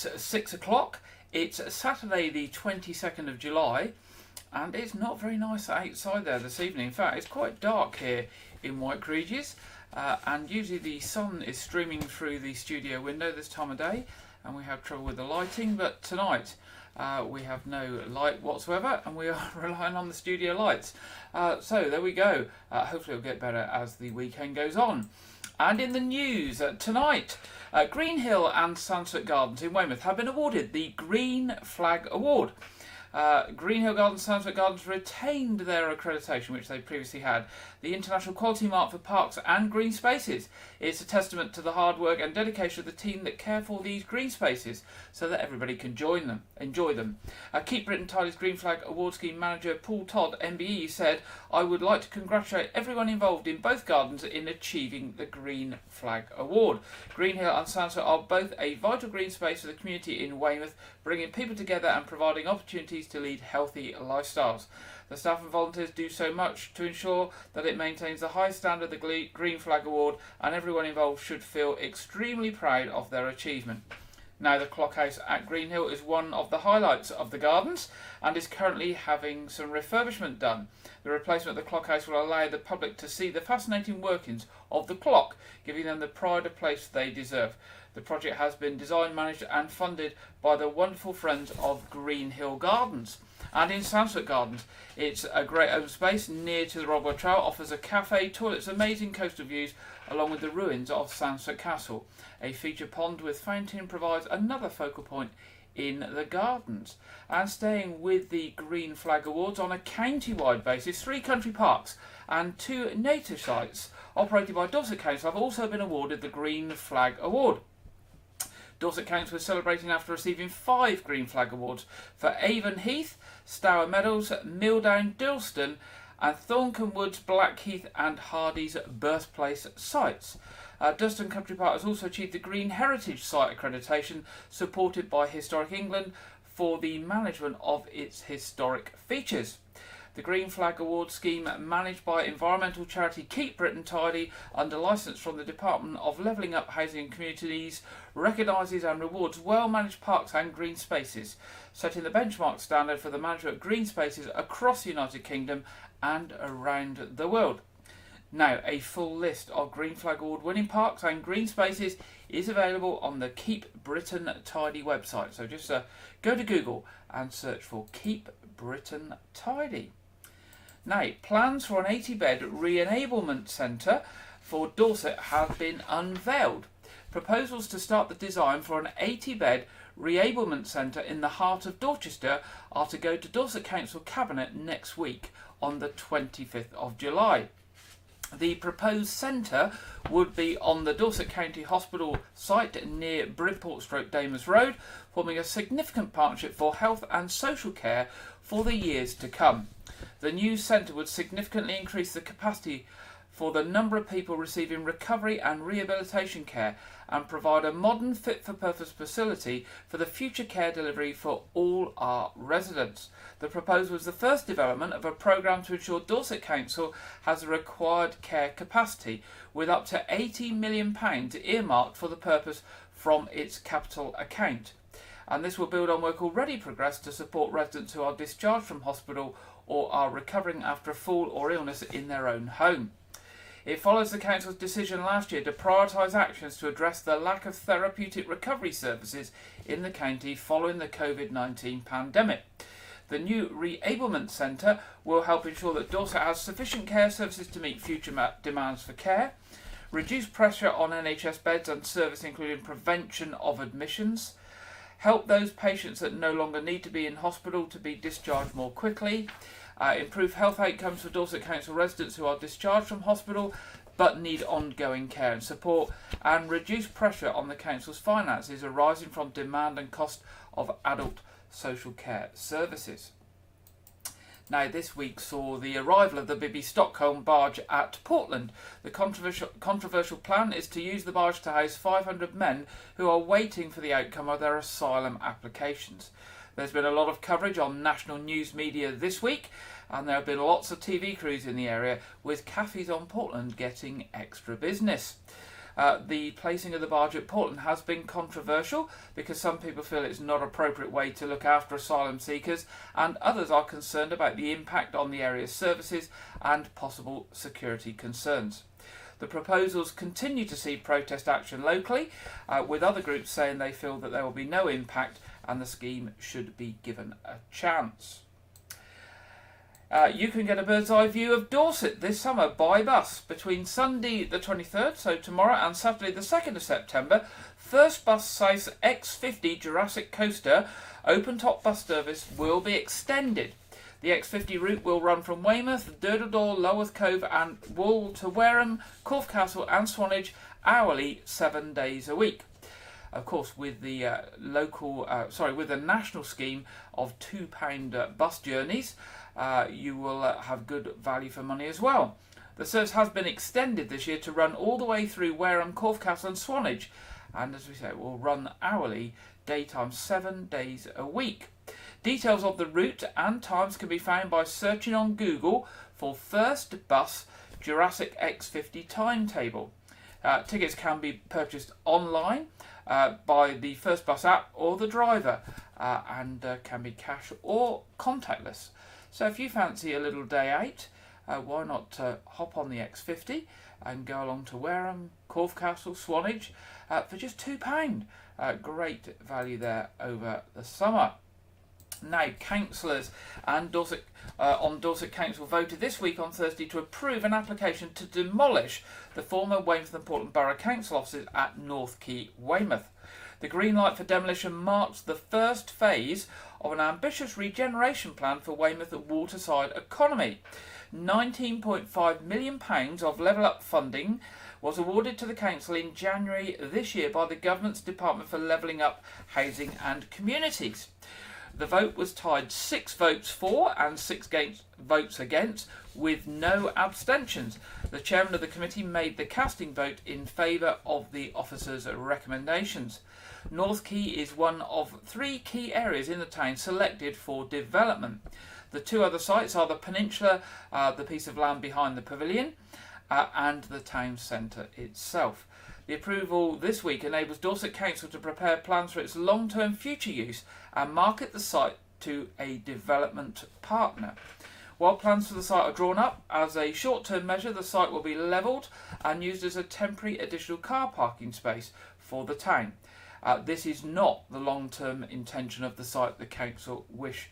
It's 6 o'clock. It's Saturday the 22nd of July, and it's not very nice outside there this evening. In fact, it's quite dark here in Wyke, Regis, and usually the sun is streaming through the studio window this time of day, and we have trouble with the lighting, but tonight we have no light whatsoever, and we are relying on the studio lights. So there we go. Hopefully it'll get better as the weekend goes on. And in the news tonight, Greenhill and Sunset Gardens in Weymouth have been awarded the Green Flag Award. Greenhill Gardens and Sunset Gardens retained their accreditation, which they previously had, the International Quality Mark for Parks and Green Spaces. It's a testament to the hard work and dedication of the team that care for these green spaces so that everybody can enjoy them. Keep Britain Tidy's Green Flag Award Scheme Manager Paul Todd, MBE, said, "I would like to congratulate everyone involved in both gardens in achieving the Green Flag Award. Greenhill and Sunset are both a vital green space for the community in Weymouth, bringing people together and providing opportunities to lead healthy lifestyles. The staff and volunteers do so much to ensure that it maintains the high standard of the Green Flag Award, and everyone involved should feel extremely proud of their achievement." Now, the Clockhouse at Greenhill is one of the highlights of the gardens and is currently having some refurbishment done. The replacement of the Clockhouse will allow the public to see the fascinating workings of the clock, giving them the pride of place they deserve. The project has been designed, managed and funded by the wonderful friends of Greenhill Gardens. And in Sunset Gardens, it's a great open space near to the Rodwell Trail, offers a cafe, toilets, amazing coastal views, along with the ruins of Sunset Castle. A feature pond with fountain provides another focal point in the gardens. And staying with the Green Flag Awards on a county-wide basis, 3 country parks and 2 native sites operated by Dorset Council have also been awarded the Green Flag Award. Dorset Council is celebrating after receiving 5 Green Flag Awards for Avon Heath, Stour Meadows, Milldown, Dilston and Thorncombe Woods, Blackheath and Hardy's birthplace sites. Duston Country Park has also achieved the Green Heritage Site accreditation, supported by Historic England for the management of its historic features. The Green Flag Award scheme, managed by environmental charity Keep Britain Tidy under licence from the Department of Levelling Up Housing and Communities, recognises and rewards well-managed parks and green spaces, setting the benchmark standard for the management of green spaces across the United Kingdom and around the world. Now, a full list of Green Flag Award winning parks and green spaces is available on the Keep Britain Tidy website. So just go to Google and search for Keep Britain Tidy. Now, plans for an 80-bed re-enablement centre for Dorset have been unveiled. Proposals to start the design for an 80-bed re-enablement centre in the heart of Dorchester are to go to Dorset Council Cabinet next week on the 25th of July. The proposed centre would be on the Dorset County Hospital site near Bridport/Damus Road, forming a significant partnership for health and social care for the years to come. The new centre would significantly increase the capacity for the number of people receiving recovery and rehabilitation care and provide a modern fit-for-purpose facility for the future care delivery for all our residents. The proposal is the first development of a programme to ensure Dorset Council has the required care capacity, with up to £80 million earmarked for the purpose from its capital account. And this will build on work already progressed to support residents who are discharged from hospital or are recovering after a fall or illness in their own home. It follows the Council's decision last year to prioritise actions to address the lack of therapeutic recovery services in the county following the COVID-19 pandemic. The new re-enablement centre will help ensure that Dorset has sufficient care services to meet future demands for care, reduce pressure on NHS beds and service including prevention of admissions, help those patients that no longer need to be in hospital to be discharged more quickly, improve health outcomes for Dorset Council residents who are discharged from hospital but need ongoing care and support, and reduce pressure on the Council's finances arising from demand and cost of adult social care services. Now, this week saw the arrival of the Bibby Stockholm barge at Portland. The controversial plan is to use the barge to house 500 men who are waiting for the outcome of their asylum applications. There's been a lot of coverage on national news media this week, and there have been lots of TV crews in the area, with cafes on Portland getting extra business. The placing of the barge at Portland has been controversial because some people feel it's not an appropriate way to look after asylum seekers, and others are concerned about the impact on the area's services and possible security concerns. The proposals continue to see protest action locally, with other groups saying they feel that there will be no impact and the scheme should be given a chance. You can get a bird's eye view of Dorset this summer by bus between Sunday the 23rd, so tomorrow, and Saturday the 2nd of September. First bus size X50 Jurassic Coaster open top bus service will be extended. The X50 route will run from Weymouth, Durdledore, Loworth Cove and Wool to Wareham, Corfe Castle and Swanage hourly 7 days a week. Of course, with the with the national scheme of £2 bus journeys, you will have good value for money as well. The service has been extended this year to run all the way through Wareham, Corfe Castle and Swanage, and as we say, it will run hourly, daytime 7 days a week. Details of the route and times can be found by searching on Google for First Bus Jurassic X50 timetable. Tickets can be purchased online by the First Bus app or the driver, and can be cash or contactless. So if you fancy a little day out, why not hop on the X50 and go along to Wareham, Corfe Castle, Swanage for just £2. Great value there over the summer. Now, councillors and Dorset Council voted this week on Thursday to approve an application to demolish the former Weymouth and Portland Borough Council offices at North Quay, Weymouth. The green light for demolition marks the first phase of an ambitious regeneration plan for Weymouth's waterside economy. £19.5 million of level up funding was awarded to the council in January this year by the government's Department for Levelling Up Housing and Communities. The vote was tied 6 votes for and 6 votes against, with no abstentions. The chairman of the committee made the casting vote in favour of the officers' recommendations. North Quay is one of 3 key areas in the town selected for development. The 2 other sites are the Peninsula, the piece of land behind the pavilion, and the town centre itself. The approval this week enables Dorset Council to prepare plans for its long-term future use and market the site to a development partner. While plans for the site are drawn up, as a short-term measure the site will be levelled and used as a temporary additional car parking space for the town. This is not the long-term intention of the site the council wish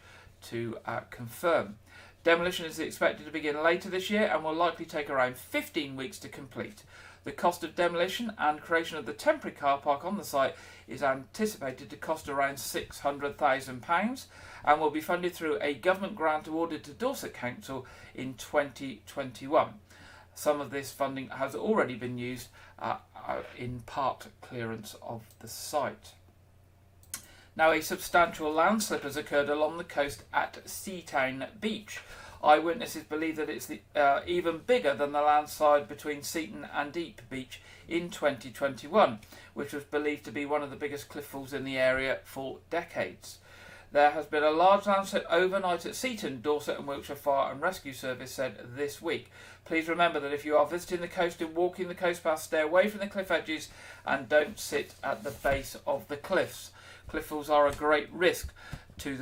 to confirm. Demolition is expected to begin later this year and will likely take around 15 weeks to complete. The cost of demolition and creation of the temporary car park on the site is anticipated to cost around £600,000 and will be funded through a government grant awarded to Dorset Council in 2021. Some of this funding has already been used in part clearance of the site. Now, a substantial landslip has occurred along the coast at Seatown Beach. Eyewitnesses believe that it's even bigger than the landslide between Seaton and Deep Beach in 2021, which was believed to be one of the biggest cliff falls in the area for decades. There has been a large landslip overnight at Seaton, Dorset and Wiltshire Fire and Rescue Service said this week. Please remember that if you are visiting the coast and walking the coast path, stay away from the cliff edges and don't sit at the base of the cliffs. Cliff falls are a great risk to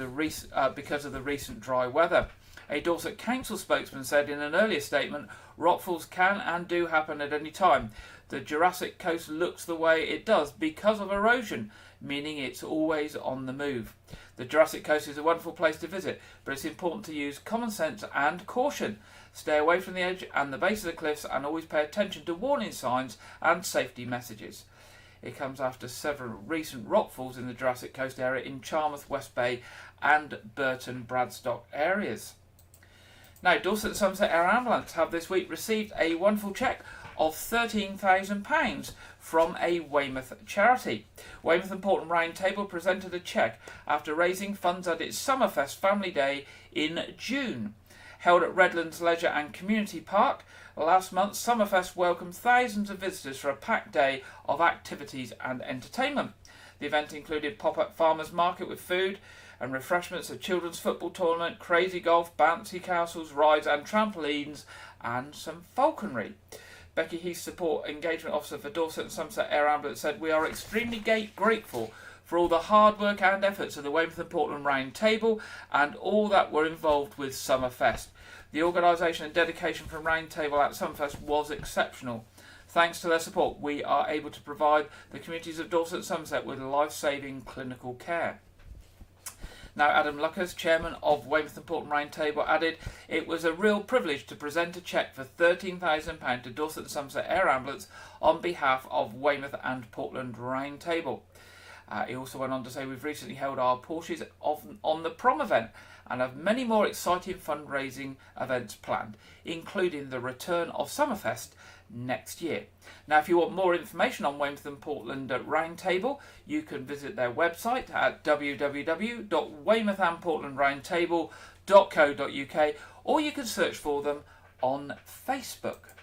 because of the recent dry weather. A Dorset Council spokesman said in an earlier statement, rockfalls can and do happen at any time. The Jurassic Coast looks the way it does because of erosion, meaning it's always on the move. The Jurassic Coast is a wonderful place to visit, but it's important to use common sense and caution. Stay away from the edge and the base of the cliffs and always pay attention to warning signs and safety messages. It comes after several recent rockfalls in the Jurassic Coast area in Charmouth, West Bay and Burton, Bradstock areas. Now, Dorset and Somerset Air Ambulance have this week received a wonderful cheque of £13,000 from a Weymouth charity. Weymouth and Portland Round Table presented a cheque after raising funds at its Summerfest Family Day in June. Held at Redlands Leisure and Community Park, last month Summerfest welcomed thousands of visitors for a packed day of activities and entertainment. The event included pop-up farmers market with food and refreshments, a children's football tournament, crazy golf, bouncy castles, rides and trampolines, and some falconry. Becky Heath, Support Engagement Officer for Dorset and Somerset Air Ambulance, said, "We are extremely grateful for all the hard work and efforts of the Weymouth and Portland Round Table and all that were involved with Summerfest. The organisation and dedication from Round Table at Summerfest was exceptional. Thanks to their support, we are able to provide the communities of Dorset and Somerset with life-saving clinical care." Now, Adam Luckers, chairman of Weymouth and Portland Round Table, added, "It was a real privilege to present a cheque for £13,000 to Dorset and Somerset Air Ambulance on behalf of Weymouth and Portland Round Table." He also went on to say, "We've recently held our Porsches on the prom event and have many more exciting fundraising events planned, including the return of Summerfest next year." Now, if you want more information on Weymouth and Portland Round Table, you can visit their website at www.weymouthandportlandroundtable.co.uk, or you can search for them on Facebook.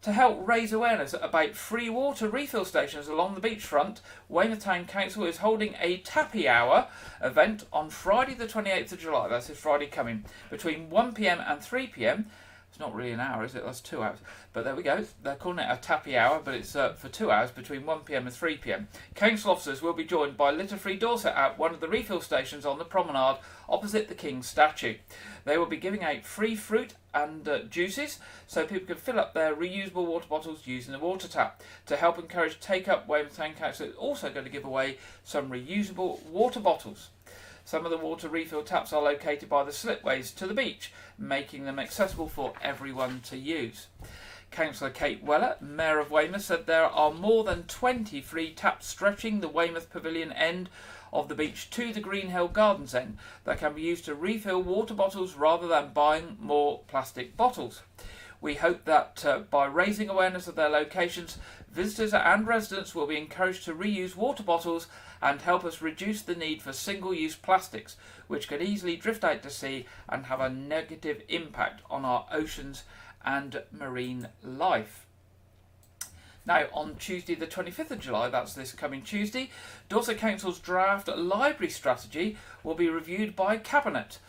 To help raise awareness about free water refill stations along the beachfront, Weymouth Town Council is holding a tappy hour event on Friday the 28th of July, that's this Friday coming, between 1 p.m. and 3 p.m. It's not really an hour, is it? That's 2 hours. But there we go. They're calling it a tappy hour, but it's for 2 hours between 1 p.m. and 3 p.m. Council officers will be joined by Litter Free Dorset at one of the refill stations on the promenade opposite the King's statue. They will be giving out free fruit and juices so people can fill up their reusable water bottles using the water tap. To help encourage take-up, Weymouth Town Council is also going to give away some reusable water bottles. Some of the water refill taps are located by the slipways to the beach, making them accessible for everyone to use. Councillor Kate Weller, Mayor of Weymouth, said there are more than 20 free taps stretching the Weymouth Pavilion end of the beach to the Green Hill Gardens end that can be used to refill water bottles rather than buying more plastic bottles. We hope that by raising awareness of their locations, visitors and residents will be encouraged to reuse water bottles and help us reduce the need for single-use plastics, which can easily drift out to sea and have a negative impact on our oceans and marine life. Now, on Tuesday the 25th of July, that's this coming Tuesday, Dorset Council's draft library strategy will be reviewed by Cabinet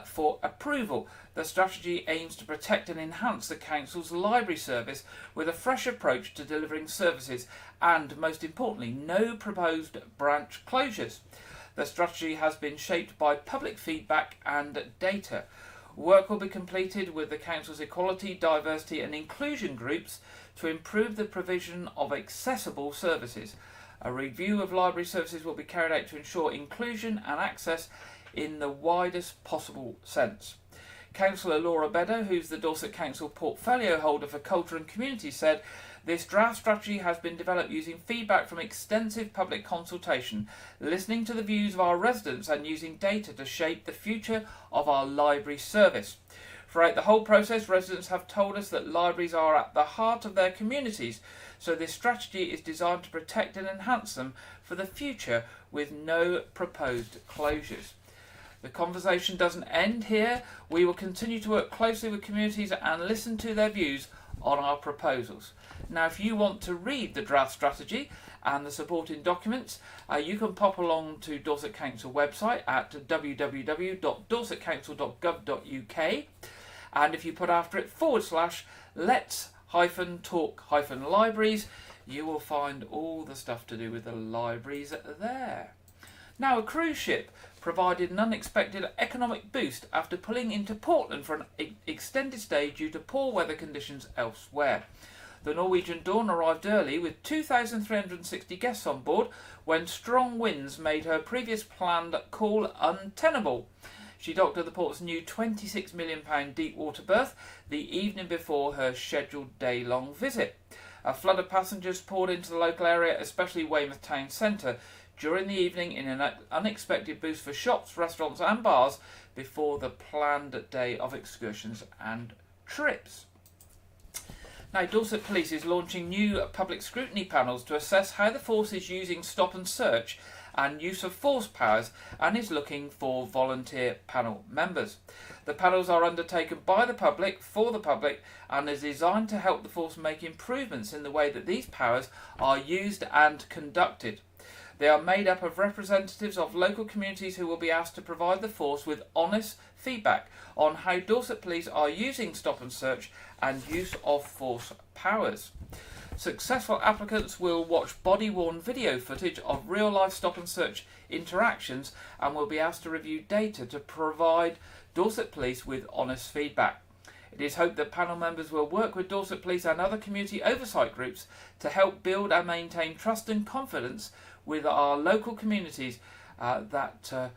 for approval. The strategy aims to protect and enhance the Council's library service with a fresh approach to delivering services and, most importantly, no proposed branch closures. The strategy has been shaped by public feedback and data. Work will be completed with the Council's equality, diversity and inclusion groups to improve the provision of accessible services. A review of library services will be carried out to ensure inclusion and access in the widest possible sense. Councillor Laura Bedder, who's the Dorset Council portfolio holder for culture and community, said, "This draft strategy has been developed using feedback from extensive public consultation, listening to the views of our residents and using data to shape the future of our library service. Throughout the whole process, residents have told us that libraries are at the heart of their communities, so this strategy is designed to protect and enhance them for the future with no proposed closures." The conversation doesn't end here. We will continue to work closely with communities and listen to their views on our proposals. Now, if you want to read the draft strategy and the supporting documents, you can pop along to Dorset Council website at www.dorsetcouncil.gov.uk, and if you put after it /let's-talk-libraries, you will find all the stuff to do with the libraries there. Now, a cruise ship provided an unexpected economic boost after pulling into Portland for an extended stay due to poor weather conditions elsewhere. The Norwegian Dawn arrived early with 2,360 guests on board when strong winds made her previous planned call untenable. She docked at the port's new £26 million deep water berth the evening before her scheduled day-long visit. A flood of passengers poured into the local area, especially Weymouth Town Centre, during the evening in an unexpected boost for shops, restaurants and bars before the planned day of excursions and trips. Now, Dorset Police is launching new public scrutiny panels to assess how the force is using stop and search and use of force powers, and is looking for volunteer panel members. The panels are undertaken by the public, for the public, and is designed to help the force make improvements in the way that these powers are used and conducted. They are made up of representatives of local communities who will be asked to provide the force with honest feedback on how Dorset Police are using stop and search and use of force powers. Successful applicants will watch body-worn video footage of real-life stop and search interactions and will be asked to review data to provide Dorset Police with honest feedback. It is hoped that panel members will work with Dorset Police and other community oversight groups to help build and maintain trust and confidence with our local communities that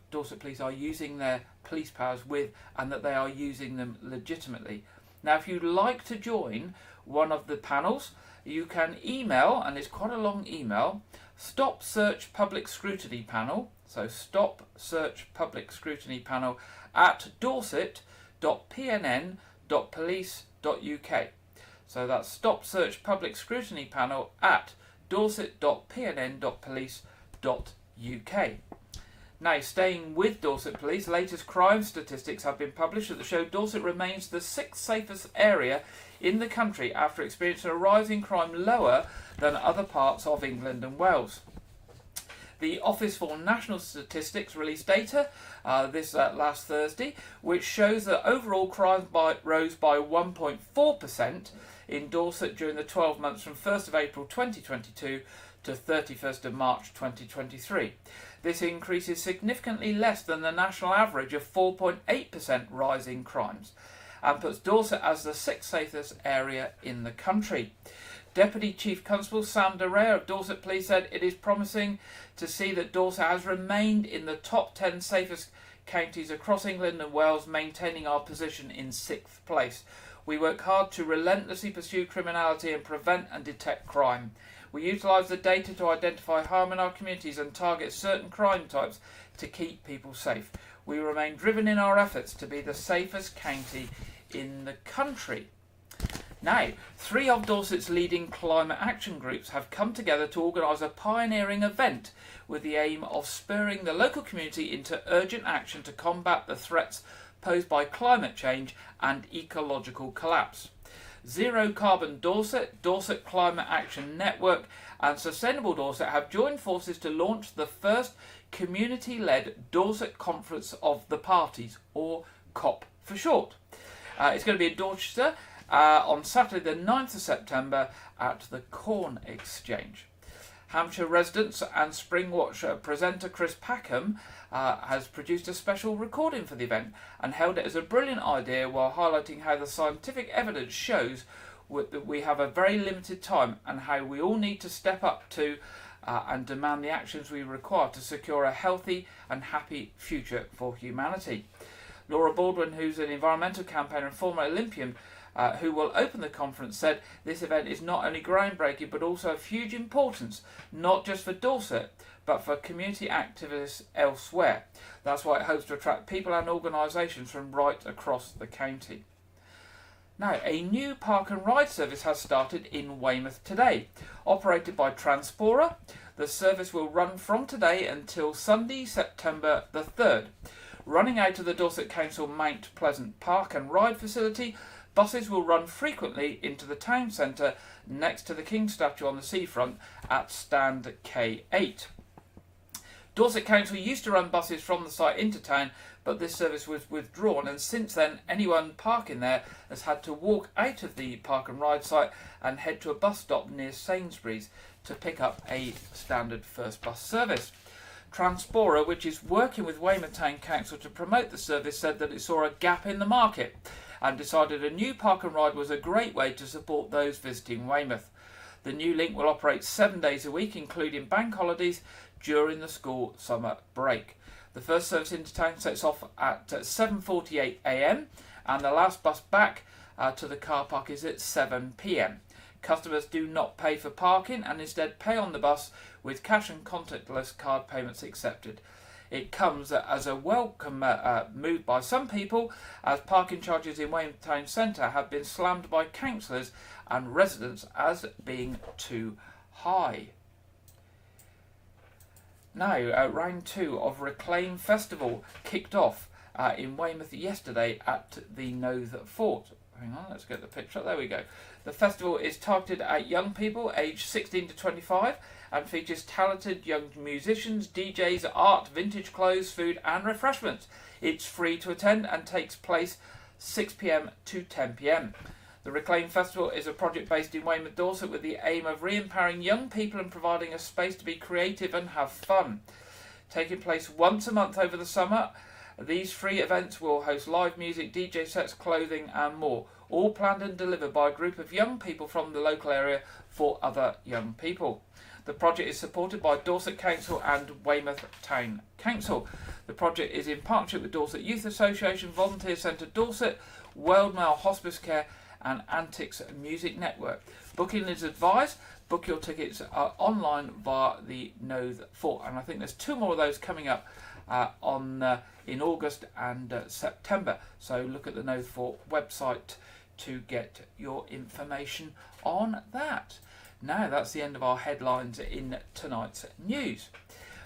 Dorset Police are using their police powers with, and that they are using them legitimately. Now, if you'd like to join one of the panels, you can email, and it's quite a long email, Stop Search Public Scrutiny Panel, so Stop Search Public Scrutiny Panel at dorset.pnn.police.uk. So that's Stop Search Public Scrutiny Panel at dorset.pnn.police.uk. Now, staying with Dorset Police, latest crime statistics have been published that show Dorset remains the 6th safest area in the country after experiencing a rise in crime lower than other parts of England and Wales. The Office for National Statistics released data this last Thursday, which shows that overall crime rose by 1.4% in Dorset during the 12 months from 1st of April 2022 to 31st of March 2023. This increase is significantly less than the national average of 4.8% rise in crimes, and puts Dorset as the 6th safest area in the country. Deputy Chief Constable Sam Derrea of Dorset Police said it is promising to see that Dorset has remained in the top 10 safest counties across England and Wales, maintaining our position in 6th place. We work hard to relentlessly pursue criminality and prevent and detect crime. We utilise the data to identify harm in our communities and target certain crime types to keep people safe. We remain driven in our efforts to be the safest county in the country. Now, 3 of Dorset's leading climate action groups have come together to organise a pioneering event with the aim of spurring the local community into urgent action to combat the threats posed by climate change and ecological collapse. Zero Carbon Dorset, Dorset Climate Action Network and Sustainable Dorset have joined forces to launch the first community-led Dorset Conference of the Parties, or COP for short. It's going to be in Dorchester on Saturday the 9th of September at the Corn Exchange. Hampshire residents and Springwatch presenter Chris Packham has produced a special recording for the event and hailed it as a brilliant idea while highlighting how the scientific evidence shows that we have a very limited time and how we all need to step up to and demand the actions we require to secure a healthy and happy future for humanity. Laura Baldwin, who's an environmental campaigner and former Olympian, who will open the conference, said this event is not only groundbreaking but also of huge importance, not just for Dorset but for community activists elsewhere. That's why it hopes to attract people and organisations from right across the county. Now, a new park and ride service has started in Weymouth today. Operated by Transpora, the service will run from today until Sunday, September the 3rd. Running out of the Dorset Council Mount Pleasant Park and Ride facility, buses will run frequently into the town centre next to the King statue on the seafront at stand K8. Dorset Council used to run buses from the site into town, but this service was withdrawn, and since then anyone parking there has had to walk out of the park and ride site and head to a bus stop near Sainsbury's to pick up a standard first bus service. Transpora, which is working with Weymouth Town Council to promote the service, said that it saw a gap in the market and decided a new park and ride was a great way to support those visiting Weymouth. The new link will operate 7 days a week, including bank holidays during the school summer break. The first service into town sets off at 7:48 a.m. and the last bus back to the car park is at 7 p.m. Customers do not pay for parking and instead pay on the bus with cash and contactless card payments accepted. It comes as a welcome move by some people, as parking charges in Weymouth Town Centre have been slammed by councillors and residents as being too high. Now, round 2 of Reclaim Festival kicked off in Weymouth yesterday at the Knowth Fort. Hang on, let's get the picture up. There we go. The festival is targeted at young people aged 16 to 25 and features talented young musicians, DJs, art, vintage clothes, food and refreshments. It's free to attend and takes place 6 p.m. to 10 p.m. The Reclaim Festival is a project based in Weymouth, Dorset, with the aim of re-empowering young people and providing a space to be creative and have fun. Taking place once a month over the summer, these free events will host live music, DJ sets, clothing and more, all planned and delivered by a group of young people from the local area for other young people. The project is supported by Dorset Council and Weymouth Town Council. The project is in partnership with Dorset Youth Association, Volunteer Centre Dorset, World Mail Hospice Care and Antics Music Network. Booking is advised. Book your tickets online via the Nothe 4, and I think there's 2 more of those coming up in August and September. So look at the Nothe 4 website to get your information on that. Now that's the end of our headlines in tonight's news.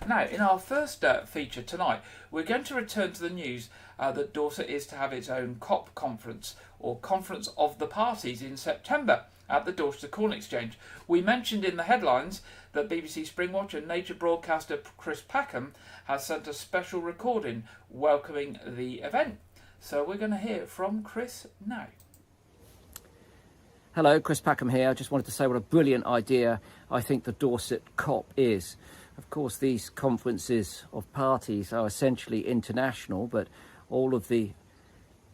Now, in our first feature tonight, we're going to return to the news that Dorset is to have its own COP conference, or Conference of the Parties, in September at the Dorset Corn Exchange. We mentioned in the headlines that BBC Springwatch and nature broadcaster Chris Packham has sent a special recording welcoming the event. So we're going to hear from Chris now. Hello, Chris Packham here. I just wanted to say what a brilliant idea I think the Dorset COP is. Of course, these conferences of parties are essentially international, but all of the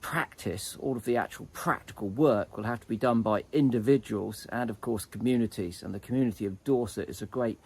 practice, all of the actual practical work will have to be done by individuals and, of course, communities. And the community of Dorset is a great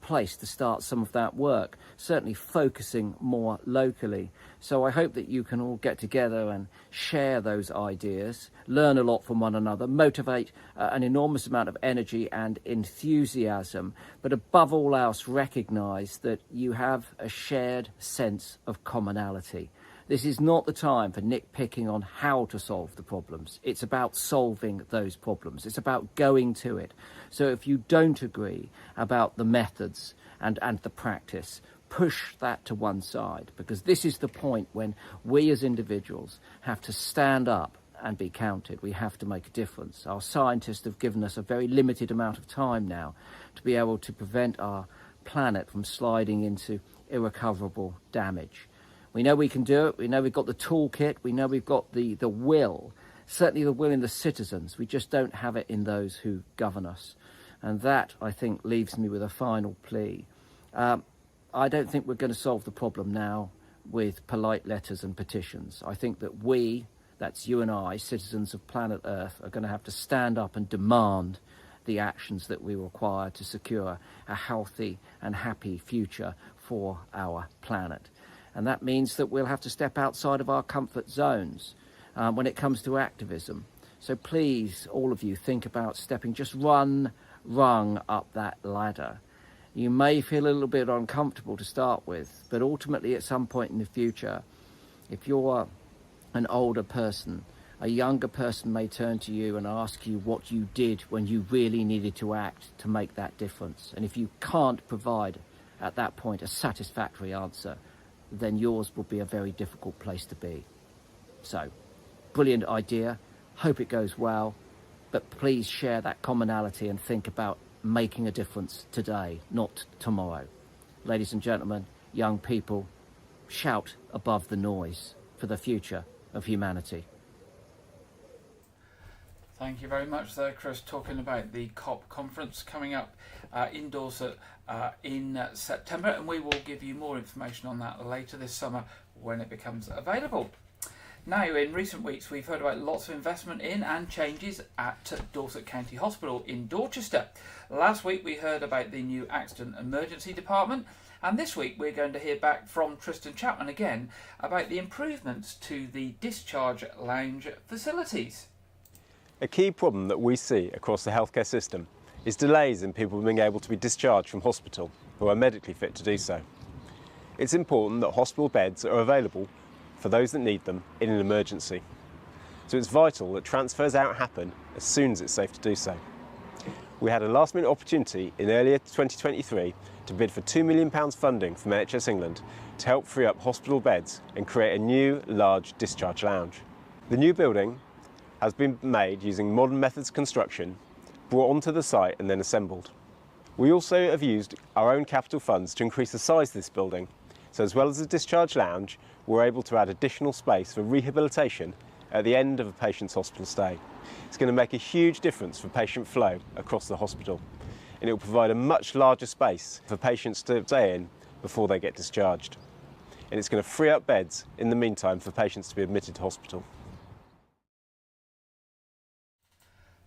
place to start some of that work, certainly focusing more locally. So I hope that you can all get together and share those ideas, learn a lot from one another, motivate an enormous amount of energy and enthusiasm, but above all else recognise that you have a shared sense of commonality. This is not the time for nitpicking on how to solve the problems. It's about solving those problems. It's about going to it. So if you don't agree about the methods and the practice, push that to one side, because this is the point when we as individuals have to stand up and be counted. We have to make a difference. Our scientists have given us a very limited amount of time now to be able to prevent our planet from sliding into irrecoverable damage. We know we can do it. We know we've got the toolkit. We know we've got the will. Certainly the will in the citizens. We just don't have it in those who govern us. And that, I think, leaves me with a final plea. I don't think we're going to solve the problem now with polite letters and petitions. I think that we, that's you and I, citizens of planet Earth, are going to have to stand up and demand the actions that we require to secure a healthy and happy future for our planet. And that means that we'll have to step outside of our comfort zones when it comes to activism. So please, all of you, think about stepping just one rung up that ladder. You may feel a little bit uncomfortable to start with, but ultimately at some point in the future, if you're an older person, a younger person may turn to you and ask you what you did when you really needed to act to make that difference. And if you can't provide at that point a satisfactory answer, then yours will be a very difficult place to be. So, brilliant idea. Hope it goes well. But please share that commonality and think about making a difference today, not tomorrow. Ladies and gentlemen, young people, shout above the noise for the future of humanity. Thank you very much there, Chris, talking about the COP conference coming up in Dorset in September, and we will give you more information on that later this summer when it becomes available. Now, in recent weeks, we've heard about lots of investment in and changes at Dorset County Hospital in Dorchester. Last week, we heard about the new accident emergency department, and this week we're going to hear back from Tristan Chapman again about the improvements to the discharge lounge facilities. A key problem that we see across the healthcare system is delays in people being able to be discharged from hospital who are medically fit to do so. It's important that hospital beds are available for those that need them in an emergency. So it's vital that transfers out happen as soon as it's safe to do so. We had a last-minute opportunity in earlier 2023 to bid for £2 million funding from NHS England to help free up hospital beds and create a new large discharge lounge. The new building has been made using modern methods of construction, brought onto the site and then assembled. We also have used our own capital funds to increase the size of this building. So as well as a discharge lounge, we're able to add additional space for rehabilitation at the end of a patient's hospital stay. It's going to make a huge difference for patient flow across the hospital, and it will provide a much larger space for patients to stay in before they get discharged. And it's going to free up beds in the meantime for patients to be admitted to hospital.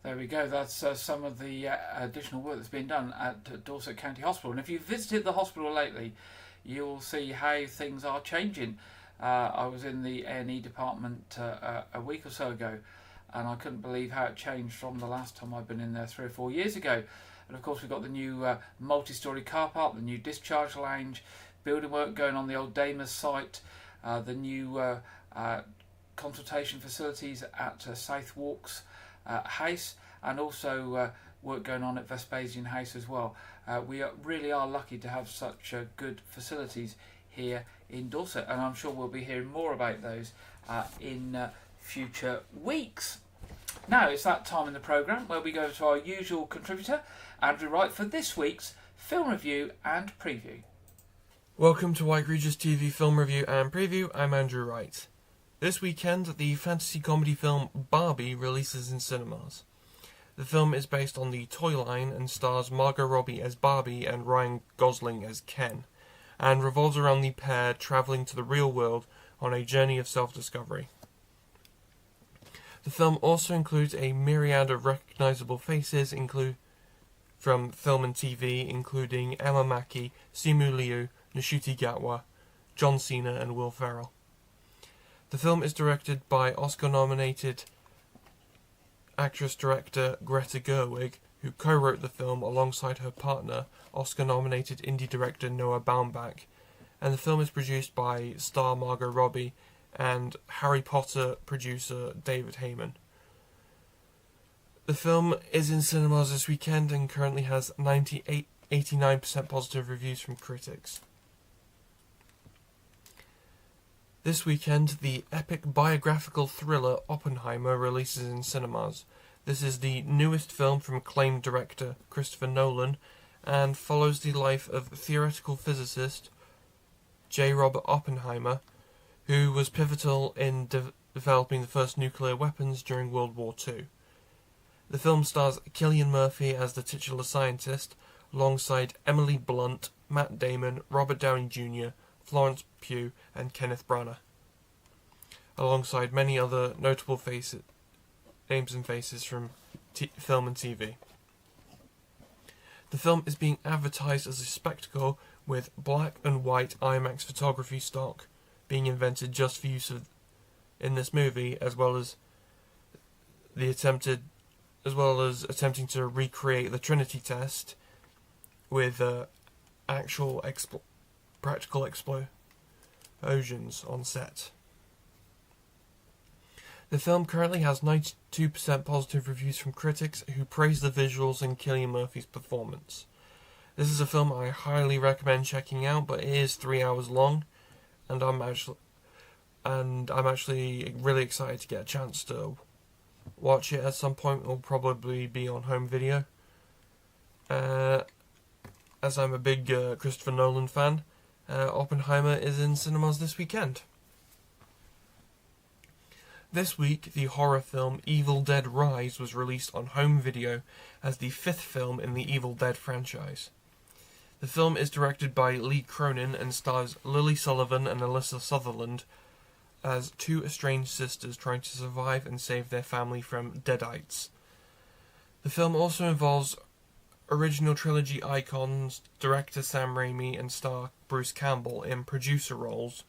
There we go, that's some of the additional work that's been done at Dorset County Hospital. And if you've visited the hospital lately, you'll see how things are changing. I was in the A&E department a week or so ago, and I couldn't believe how it changed from the last time I'd been in there 3 or 4 years ago. And of course we've got the new multi-storey car park, the new discharge lounge, building work going on the old Damer's site, the new consultation facilities at South Walks House, and also work going on at Vespasian House as well. We really are lucky to have such good facilities here in Dorset, and I'm sure we'll be hearing more about those in future weeks. Now it's that time in the programme where we go to our usual contributor, Andrew Wright, for this week's film review and preview. Welcome to Wyke Regis TV Film Review and Preview. I'm Andrew Wright. This weekend, the fantasy comedy film Barbie releases in cinemas. The film is based on the toy line and stars Margot Robbie as Barbie and Ryan Gosling as Ken, and revolves around the pair travelling to the real world on a journey of self-discovery. The film also includes a myriad of recognisable faces from film and TV, including Emma Mackey, Simu Liu, Nishuti Gatwa, John Cena and Will Ferrell. The film is directed by Oscar-nominated actress-director Greta Gerwig, who co-wrote the film alongside her partner, Oscar-nominated indie director Noah Baumbach, and the film is produced by star Margot Robbie and Harry Potter producer David Heyman. The film is in cinemas this weekend and currently has 89% positive reviews from critics. This weekend, the epic biographical thriller Oppenheimer releases in cinemas. This is the newest film from acclaimed director Christopher Nolan and follows the life of theoretical physicist J. Robert Oppenheimer, who was pivotal in developing the first nuclear weapons during World War II. The film stars Cillian Murphy as the titular scientist, alongside Emily Blunt, Matt Damon, Robert Downey Jr., Florence Pugh and Kenneth Branagh, alongside many other notable names and faces from film and TV. The film is being advertised as a spectacle, with black and white IMAX photography stock being invented just for use in this movie, as well as attempting to recreate the Trinity test with actual practical explosions on set. The film currently has 92% positive reviews from critics who praise the visuals and Cillian Murphy's performance. This is a film I highly recommend checking out, but it is 3 hours long, and I'm actually really excited to get a chance to watch it at some point. It will probably be on home video. As I'm a big Christopher Nolan fan, Oppenheimer is in cinemas this weekend. This week, the horror film Evil Dead Rise was released on home video as the 5th film in the Evil Dead franchise. The film is directed by Lee Cronin and stars Lily Sullivan and Alyssa Sutherland as two estranged sisters trying to survive and save their family from deadites. The film also involves original trilogy icons director Sam Raimi and star Bruce Campbell in producer roles,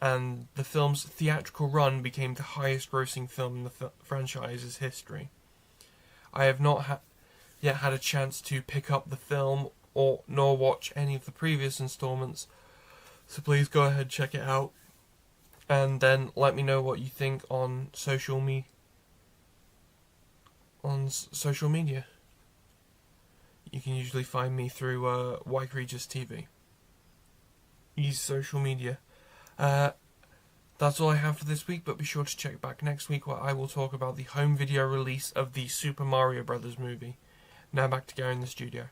and the film's theatrical run became the highest grossing film in the franchise's history. I have not yet had a chance to pick up the film nor watch any of the previous installments, so please go ahead, check it out, and then let me know what you think on social media. You can usually find me through Wyke Regis TV. Use social media. That's all I have for this week, but be sure to check back next week where I will talk about the home video release of the Super Mario Bros. Movie. Now back to Gary in the studio.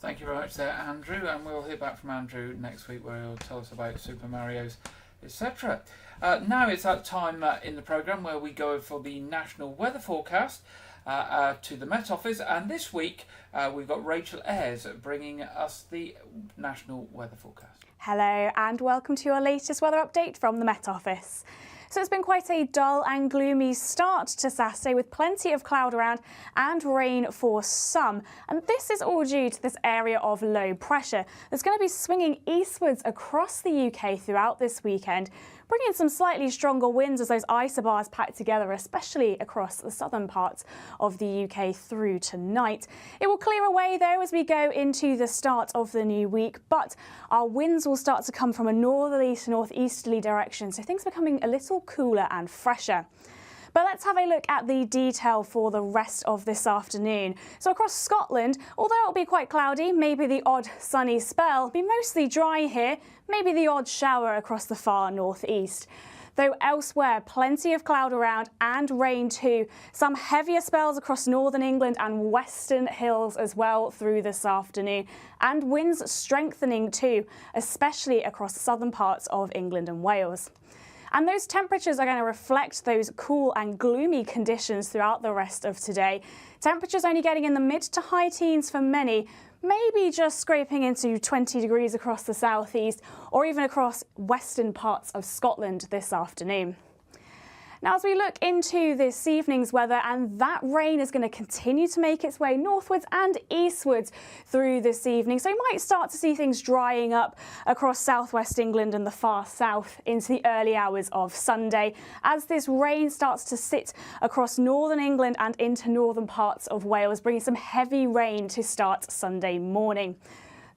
Thank you very much there, Andrew, and we'll hear back from Andrew next week where he'll tell us about Super Mario's, etc. Now it's that time in the programme where we go for the national weather forecast to the Met Office, and this week we've got Rachel Ayres bringing us the national weather forecast. Hello and welcome to your latest weather update from the Met Office. So it's been quite a dull and gloomy start to Saturday with plenty of cloud around and rain for some. And this is all due to this area of low pressure that's going to be swinging eastwards across the UK throughout this weekend, bringing some slightly stronger winds as those isobars pack together, especially across the southern parts of the UK through tonight. It will clear away though as we go into the start of the new week, but our winds will start to come from a northerly to northeasterly direction, so things are becoming a little cooler and fresher. But let's have a look at the detail for the rest of this afternoon. So across Scotland, although it'll be quite cloudy, maybe the odd sunny spell, be mostly dry here, maybe the odd shower across the far northeast. Though elsewhere, plenty of cloud around and rain too. Some heavier spells across northern England and western hills as well through this afternoon. And winds strengthening too, especially across the southern parts of England and Wales. And those temperatures are going to reflect those cool and gloomy conditions throughout the rest of today. Temperatures only getting in the mid to high teens for many, maybe just scraping into 20 degrees across the southeast or even across western parts of Scotland this afternoon. Now, as we look into this evening's weather, and that rain is going to continue to make its way northwards and eastwards through this evening. So you might start to see things drying up across southwest England and the far south into the early hours of Sunday as this rain starts to sit across northern England and into northern parts of Wales, bringing some heavy rain to start Sunday morning.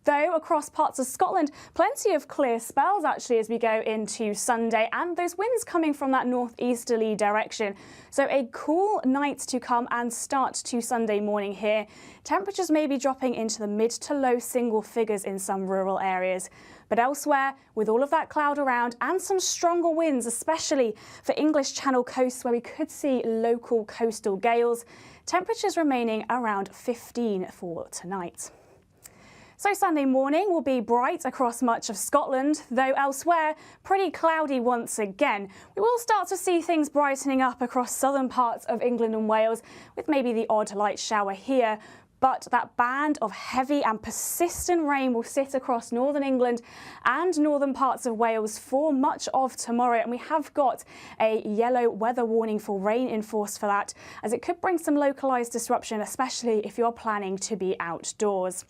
Though across parts of Scotland, plenty of clear spells actually as we go into Sunday, and those winds coming from that northeasterly direction. So a cool night to come and start to Sunday morning here. Temperatures may be dropping into the mid to low single figures in some rural areas. But elsewhere, with all of that cloud around and some stronger winds, especially for English Channel coasts where we could see local coastal gales, temperatures remaining around 15 for tonight. So Sunday morning will be bright across much of Scotland, though elsewhere pretty cloudy once again. We will start to see things brightening up across southern parts of England and Wales, with maybe the odd light shower here. But that band of heavy and persistent rain will sit across northern England and northern parts of Wales for much of tomorrow. And we have got a yellow weather warning for rain in force for that, as it could bring some localised disruption, especially if you're planning to be outdoors.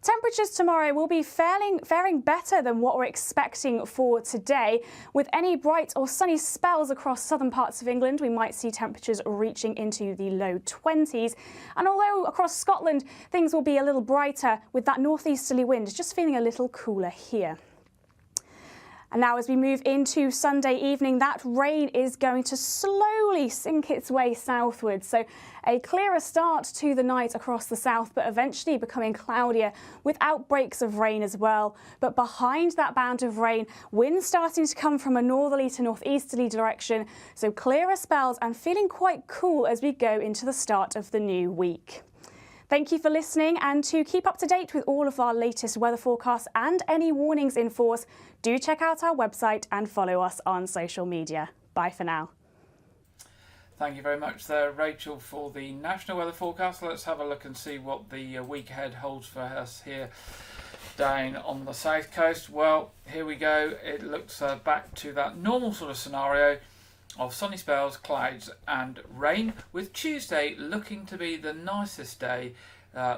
Temperatures tomorrow will be faring better than what we're expecting for today. With any bright or sunny spells across southern parts of England, we might see temperatures reaching into the low 20s. And although across Scotland things will be a little brighter with that northeasterly wind, just feeling a little cooler here. And now as we move into Sunday evening, that rain is going to slowly sink its way southwards. So a clearer start to the night across the south, but eventually becoming cloudier with outbreaks of rain as well. But behind that band of rain, winds starting to come from a northerly to northeasterly direction. So clearer spells and feeling quite cool as we go into the start of the new week. Thank you for listening, and to keep up to date with all of our latest weather forecasts and any warnings in force, do check out our website and follow us on social media. Bye for now. Thank you very much there, Rachel, for the national weather forecast. Let's have a look and see what the week ahead holds for us here down on the south coast. Well, here we go. It looks back to that normal sort of scenario of sunny spells, clouds and rain, with Tuesday looking to be the nicest day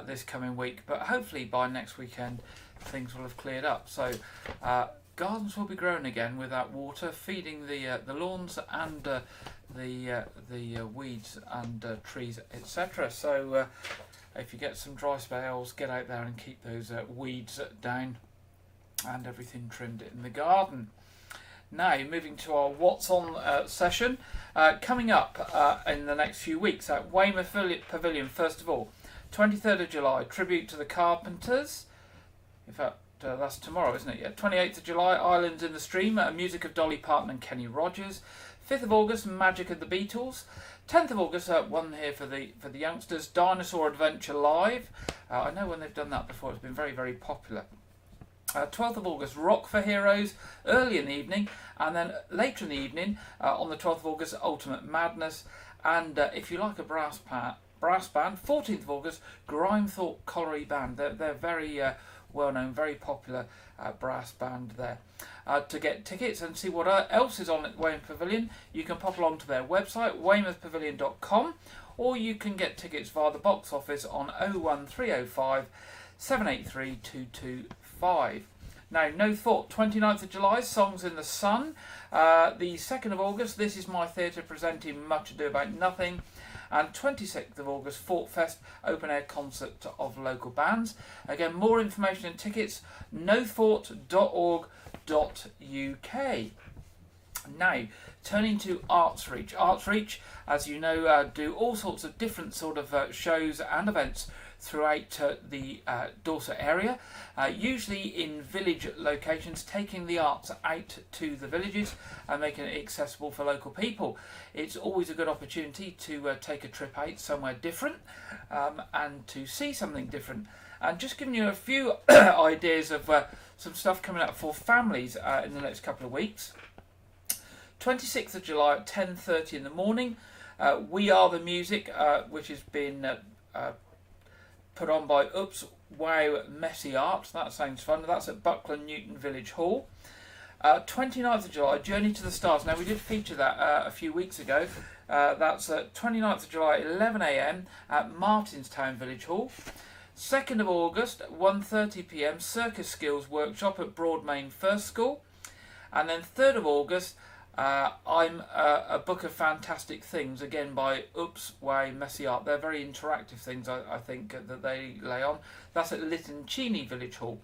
this coming week, but hopefully by next weekend things will have cleared up. So gardens will be growing again with that water, feeding the lawns and the weeds and trees, etc. So if you get some dry spells, get out there and keep those weeds down and everything trimmed in the garden. Now, moving to our What's On session, coming up in the next few weeks at Weymouth Pavilion, first of all, 23rd of July, tribute to the Carpenters. In fact, that's tomorrow, isn't it? Yeah, 28th of July, Islands in the Stream, music of Dolly Parton and Kenny Rogers. 5th of August, Magic of the Beatles. 10th of August, one here for the youngsters, Dinosaur Adventure Live. I know when they've done that before, it's been very, very popular. 12th of August, Rock for Heroes, early in the evening, and then later in the evening, on the 12th of August, Ultimate Madness, and if you like a brass band, 14th of August, Grimethorpe Colliery Band. They're very well-known, very popular brass band there. To get tickets and see what else is on at Weymouth Pavilion, you can pop along to their website, weymouthpavilion.com, or you can get tickets via the box office on 01305 783 225. Now, No Thought, 29th of July, Songs in the Sun. The 2nd of August, This Is My Theatre presenting Much Ado About Nothing. And 26th of August, Fort Fest, open air concert of local bands. Again, more information and tickets, nothought.org.uk. Now, turning to Artsreach. Artsreach, as you know, do all sorts of different sort of shows and events throughout the Dorset area, usually in village locations, taking the arts out to the villages and making it accessible for local people. It's always a good opportunity to take a trip out somewhere different and to see something different. And just giving you a few ideas of some stuff coming up for families in the next couple of weeks. 26th of July at 10:30 in the morning, We Are the Music, which has been put on by Oops, Wow, Messy Art. That sounds fun. That's at Buckland Newton Village Hall. 29th of July, Journey to the Stars. Now, we did feature that a few weeks ago. That's 29th of July, 11 a.m. at Martinstown Village Hall. 2nd of August, 1:30 p.m, Circus Skills Workshop at Broadmain First School. And then 3rd of August, I'm a book of fantastic things, again by Oops, Wow, Messy Art. They're very interactive things, I think, that they lay on. That's at Lytton Cheney Village Hall.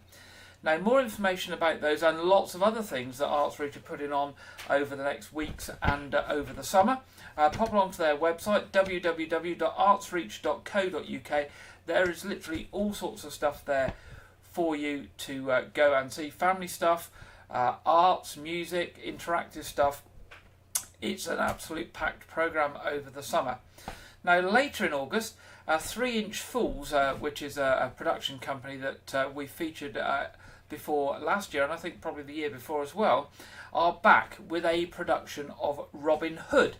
Now, more information about those and lots of other things that Artsreach are putting on over the next weeks and over the summer, pop along to their website, www.artsreach.co.uk. There is literally all sorts of stuff there for you to go and see. Family stuff, arts, music, interactive stuff. It's an absolute packed programme over the summer. Now, later in August, 3 Inch Fools, which is a production company that we featured before last year, and I think probably the year before as well, are back with a production of Robin Hood.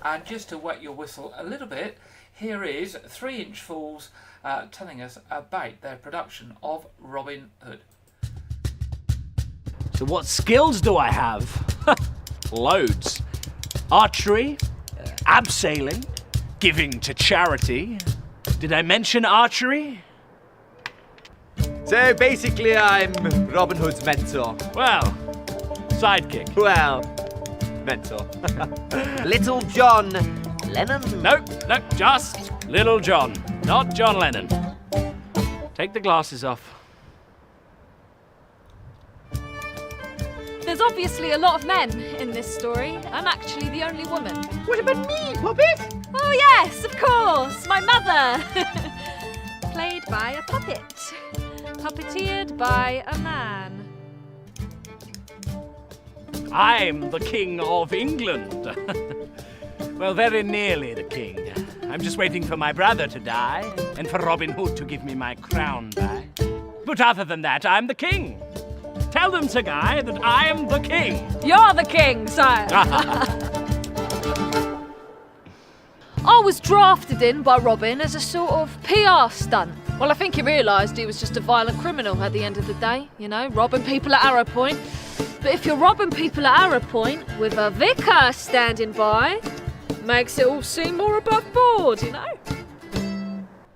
And just to wet your whistle a little bit, here is 3 Inch Fools telling us about their production of Robin Hood. So what skills do I have? Loads. Archery, abseiling, giving to charity. Did I mention archery? So basically I'm Robin Hood's mentor. Well, sidekick. Well, mentor. Little John Lennon? Nope, just Little John, not John Lennon. Take the glasses off. There's obviously a lot of men in this story. I'm actually the only woman. What about me, Puppet? Oh yes, of course, my mother. Played by a puppet. Puppeteered by a man. I'm the King of England. Well, very nearly the king. I'm just waiting for my brother to die and for Robin Hood to give me my crown back. But other than that, I'm the king. Tell them, Sir Guy, that I am the king. You're the king, sire. I was drafted in by Robin as a sort of PR stunt. Well, I think he realised he was just a violent criminal at the end of the day, you know, robbing people at arrow point. But if you're robbing people at arrow point with a vicar standing by, makes it all seem more above board, you know?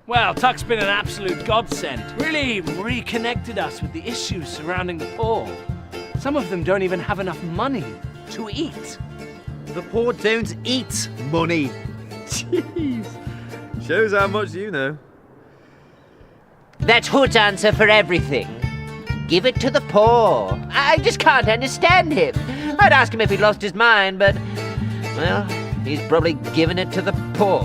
Well, Tuck's been an absolute godsend. Really reconnected us with the issues surrounding the poor. Some of them don't even have enough money to eat. The poor don't eat money. Jeez. Shows how much you know. That's Hood's answer for everything. Give it to the poor. I just can't understand him. I'd ask him if he'd lost his mind, but, well, he's probably given it to the poor.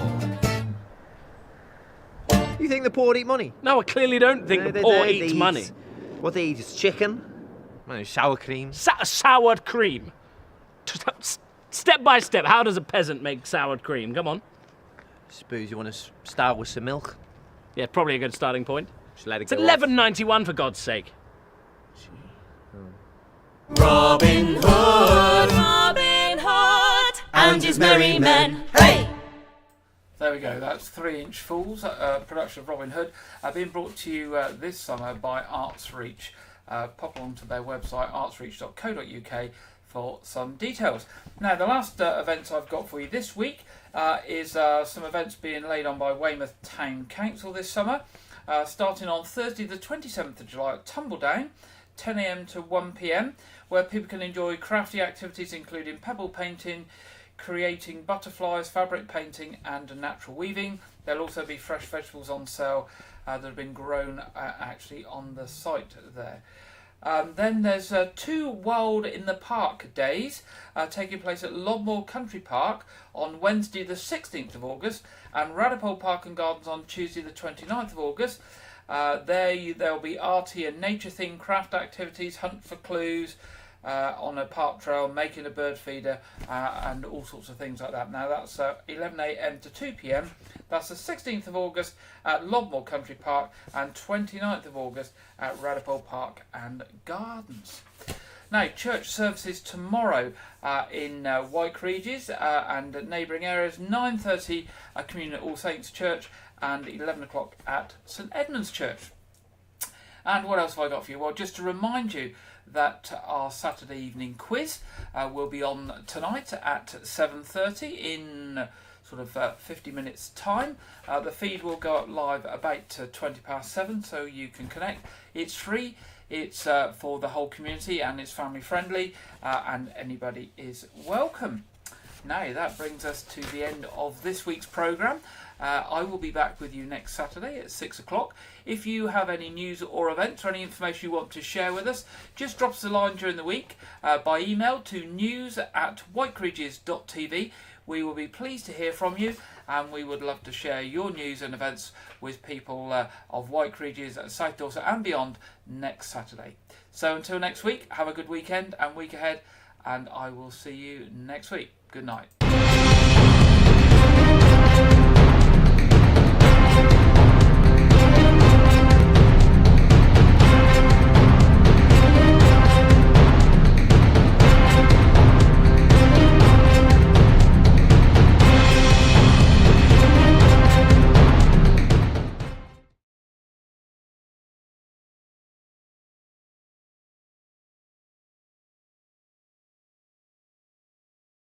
You think the poor eat money? No, I clearly don't think No, the they poor don't eat money. What they eat is chicken, sour cream. Soured cream. Step by step, how does a peasant make soured cream? Come on. Suppose you want to start with some milk. Yeah, probably a good starting point. Just let it It's go off. $11.91 for God's sake. Robin Hood, and his merry men. Hey! There we go, that's 3-inch Fools, production of Robin Hood, being brought to you this summer by Arts Reach. Pop along to their website, artsreach.co.uk, for some details. Now, the last events I've got for you this week is some events being laid on by Weymouth Town Council this summer, starting on Thursday the 27th of July at Tumbledown, 10 a.m. to 1 p.m, where people can enjoy crafty activities including pebble painting, creating butterflies, fabric painting and natural weaving. There'll also be fresh vegetables on sale that have been grown actually on the site there. Then there's 2 Wild in the Park days taking place at Lobmore Country Park on Wednesday the 16th of August and Radipole Park and Gardens on Tuesday the 29th of August. There'll be arty and nature themed craft activities, hunt for clues on a park trail, making a bird feeder and all sorts of things like that. Now that's 11 a.m. to 2 p.m. That's the 16th of August at Lobmore Country Park and 29th of August at Radipole Park and Gardens. Now, church services tomorrow in Wyke, Regis and neighbouring areas, 9:30 at Communion at All Saints Church and 11 o'clock at St Edmund's Church. And what else have I got for you? Well, just to remind you that our Saturday evening quiz will be on tonight at 7:30 in sort of 50 minutes time. The feed will go up live about 7:20, so you can connect. It's free, it's for the whole community and it's family friendly and anybody is welcome. Now that brings us to the end of this week's programme. I will be back with you next Saturday at 6 o'clock. If you have any news or events or any information you want to share with us, just drop us a line during the week by email to news@wykeregis.tv. We will be pleased to hear from you and we would love to share your news and events with people of Wyke Regis, South Dorset and beyond next Saturday. So until next week, have a good weekend and week ahead, and I will see you next week. Good night.